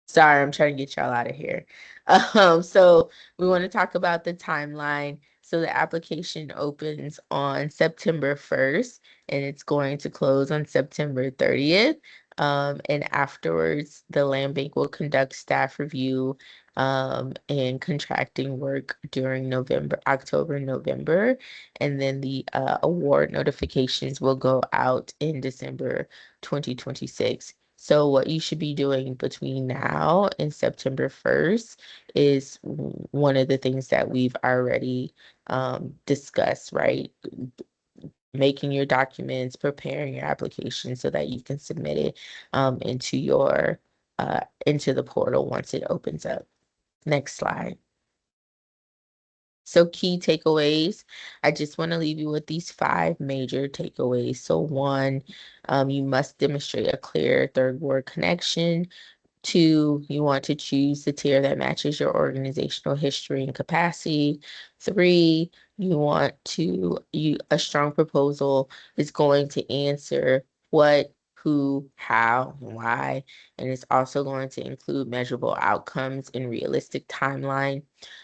Sorry, I'm trying to get y'all out of here. So we want to talk about the timeline. So the application opens on September 1st and it's going to close on September 30th. And afterwards, the land bank will conduct staff review and contracting work during October, November. And then the award notifications will go out in December 2026. So what you should be doing between now and September 1st is one of the things that we've already discussed, right? Making your documents, preparing your application so that you can submit it into the portal once it opens up. Next slide. So key takeaways, I just want to leave you with these 5 major takeaways. So 1, you must demonstrate a clear third ward connection. 2, you want to choose the tier that matches your organizational history and capacity. 3, a strong proposal is going to answer what, who, how, and why, and it's also going to include measurable outcomes and realistic timeline.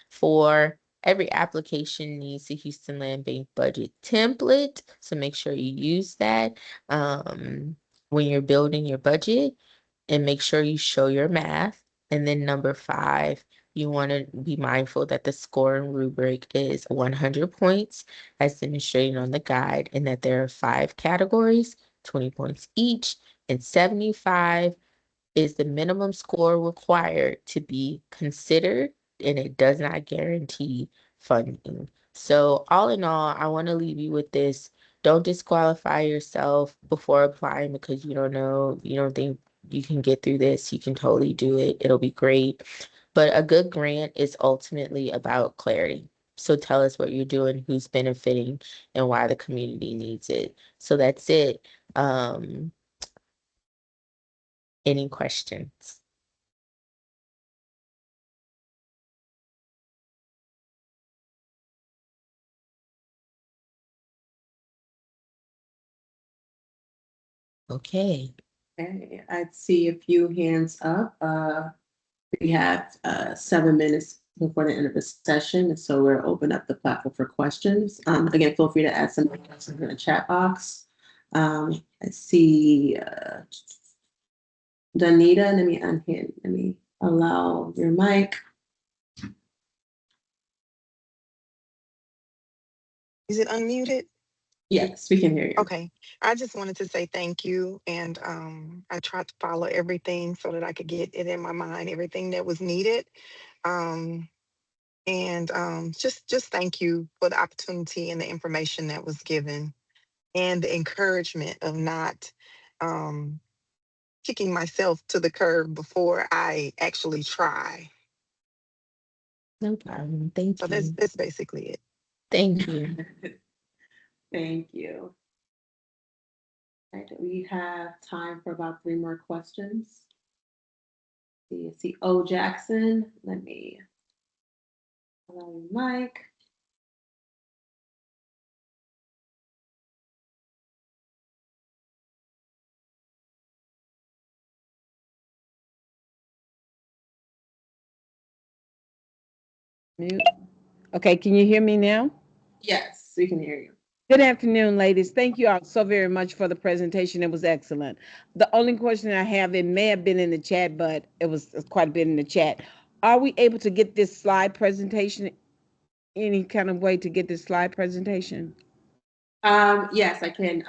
4, every application needs a Houston Land Bank budget template, so make sure you use that when you're building your budget. and make sure you show your math. And then number 5, you want to be mindful that the scoring rubric is 100 points as demonstrated on the guide, and that there are 5 categories, 20 points each, and 75 is the minimum score required to be considered, and it does not guarantee funding. So all in all, I want to leave you with this. Don't disqualify yourself before applying because you don't know, you don't think you can get through this. You can totally do it. It'll be great. But a good grant is ultimately about clarity. So tell us what you're doing, who's benefiting, and why the community needs it. So that's it. Any questions? Okay. Okay, I see a few hands up. We have 7 minutes before the end of the session, so we'll open up the platform for questions. Again, feel free to add some questions in the chat box. I see Danita, let me allow your mic. Is it unmuted? Yes, we can hear you. Okay. I just wanted to say thank you. And I tried to follow everything so that I could get it in my mind, everything that was needed. Just thank you for the opportunity and the information that was given and the encouragement of not kicking myself to the curb before I actually try. No problem. Thank So you. that's basically it. Thank you. Thank you. Right, we have time for about 3 more questions. See O Jackson. Let me allow your mic. Mute. Okay, can you hear me now? Yes, we can hear you. Good afternoon, ladies. Thank you all so very much for the presentation. It was excellent. The only question I have, it may have been in the chat, but it was quite a bit in the chat. Are we able to get this slide presentation, any kind of way to get this slide presentation? Yes, I can.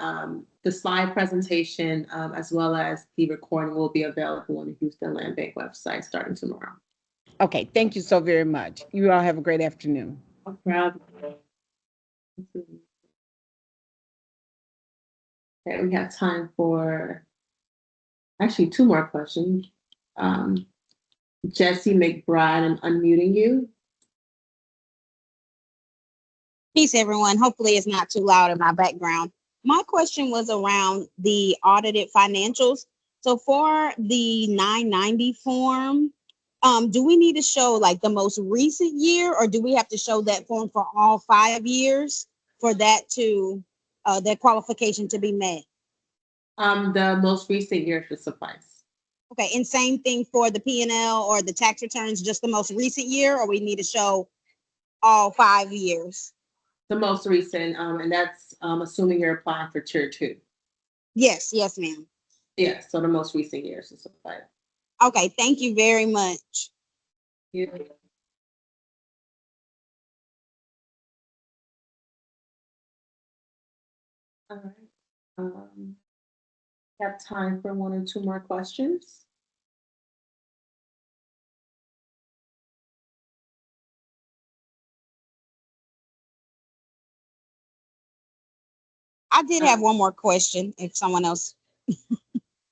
The slide presentation, as well as the recording, will be available on the Houston Land Bank website starting tomorrow. Okay, thank you so very much. You all have a great afternoon. No problem. Okay, we have time for actually 2 more questions. Jesse McBride, I'm unmuting you. Peace, everyone. Hopefully it's not too loud in my background. My question was around the audited financials. So for the 990 form, do we need to show like the most recent year, or do we have to show that form for all 5 years for that to that qualification to be met? The most recent year should suffice. Okay, and same thing for the P&L or the tax returns, just the most recent year, or we need to show all 5 years? The most recent, and that's assuming you're applying for tier 2. Yes, ma'am. Yeah, so the most recent years should suffice. Okay, thank you very much. Yeah. All right. Have time for 1 or 2 more questions. I did have one more question if someone else.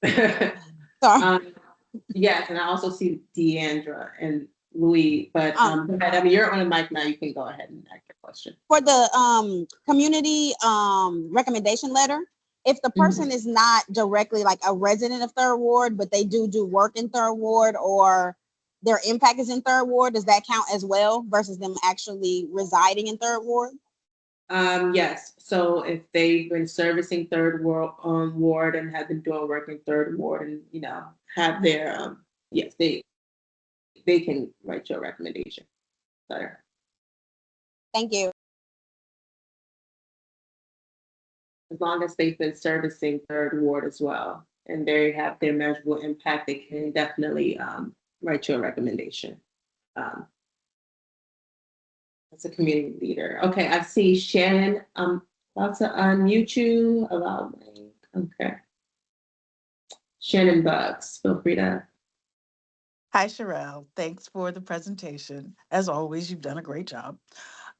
Sorry. Yes, and I also see Deandra and Louis, but I mean, you're on the mic now. You can go ahead and ask your question. For the community recommendation letter, if the person is not directly like a resident of Third Ward, but they do work in Third Ward or their impact is in Third Ward, does that count as well versus them actually residing in Third Ward? Yes. So if they've been servicing Third Ward and have been doing work in Third Ward and have their yes, they can write your recommendation letter. Thank you. As long as they've been servicing Third Ward as well. and they have their measurable impact, they can definitely write you a recommendation. As a community leader. Okay, I see Shannon. I'm about to unmute you. Allow me. Okay. Shannon Bugs, feel free to. Hi, Sherelle. Thanks for the presentation. As always, you've done a great job.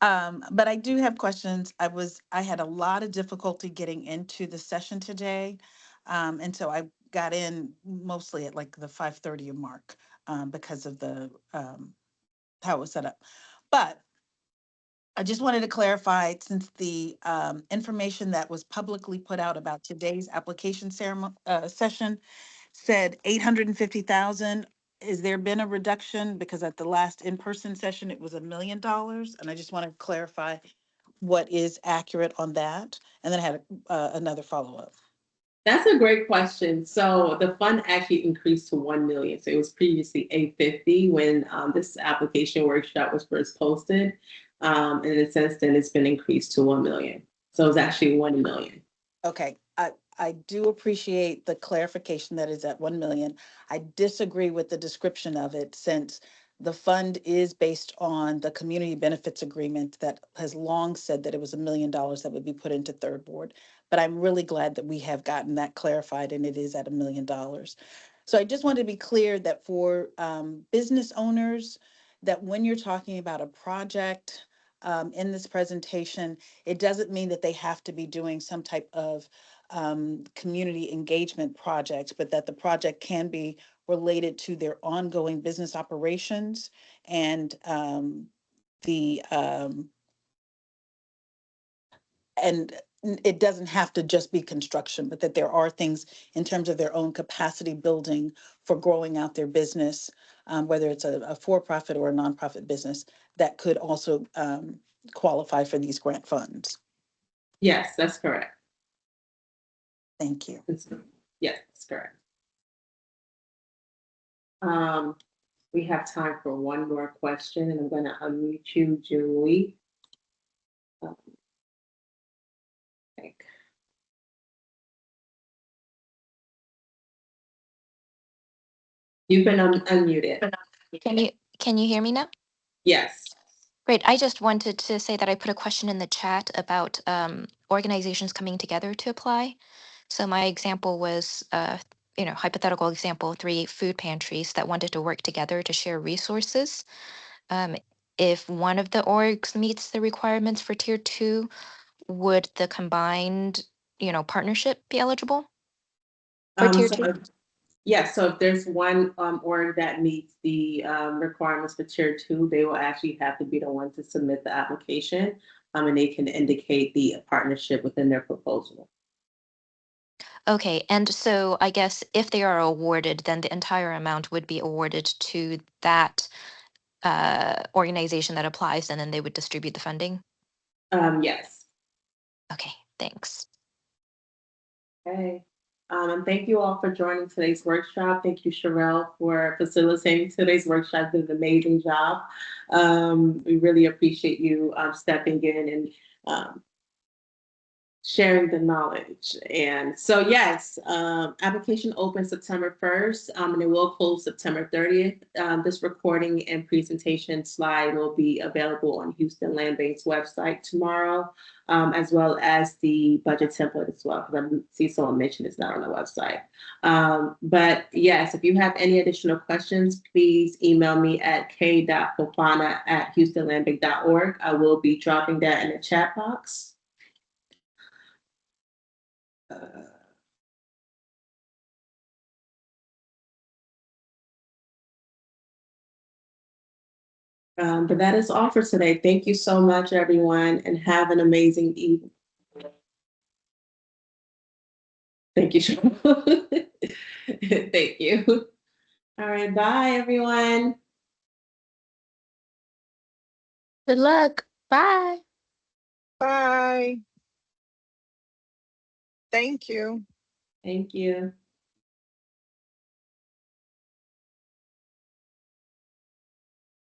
But I do have questions. I had a lot of difficulty getting into the session today. And so I got in mostly at like the 5:30 mark because of the how it was set up. But I just wanted to clarify, since the information that was publicly put out about today's application session said 850,000. Is there been a reduction? Because at the last in-person session, it was $1 million. And I just want to clarify what is accurate on that. And then I had another follow-up. That's a great question. So the fund actually increased to 1 million. So it was previously 850 when this application workshop was first posted. And since then it's been increased to 1 million. So it's actually 1 million. Okay, I do appreciate the clarification that is at 1 million. I disagree with the description of it, since the fund is based on the community benefits agreement that has long said that it was $1 million that would be put into third ward. But I'm really glad that we have gotten that clarified and it is at $1 million. So I just wanted to be clear that for business owners, that when you're talking about a project in this presentation, it doesn't mean that they have to be doing some type of community engagement project, but that the project can be related to their ongoing business operations and the and it doesn't have to just be construction, but that there are things in terms of their own capacity building for growing out their business, whether it's a for-profit or a nonprofit business, that could also qualify for these grant funds. Yes, that's correct. Thank you. Yes, that's correct. We have time for one more question, and I'm going to unmute you, Julie. You've been unmuted. Can you hear me now? Yes. Great. I just wanted to say that I put a question in the chat about organizations coming together to apply. So my example was, hypothetical example, 3 food pantries that wanted to work together to share resources. If one of the orgs meets the requirements for tier 2, would the combined, partnership be eligible for tier 2? Yes, so if there's one org that meets the requirements for tier 2, they will actually have to be the one to submit the application, and they can indicate the partnership within their proposal. Okay, and so I guess if they are awarded, then the entire amount would be awarded to that organization that applies, and then they would distribute the funding? Yes. Okay, thanks. Okay. And thank you all for joining today's workshop. Thank you, Sherelle, for facilitating today's workshop. You did an amazing job. We really appreciate you stepping in and sharing the knowledge. And so, yes, application opens September 1st, and it will close September 30th. This recording and presentation slide will be available on Houston Land Bank's website tomorrow, as well as the budget template as well, because I see someone mention it's not on the website. But yes, if you have any additional questions, please email me at k.fofana@houstonlandbank.org. I will be dropping that in the chat box. But that is all for today. Thank you so much, everyone, and have an amazing evening. Thank you, Cheryl. Thank you. All right, bye, everyone. Good luck. Bye. Bye. Thank you. Thank you.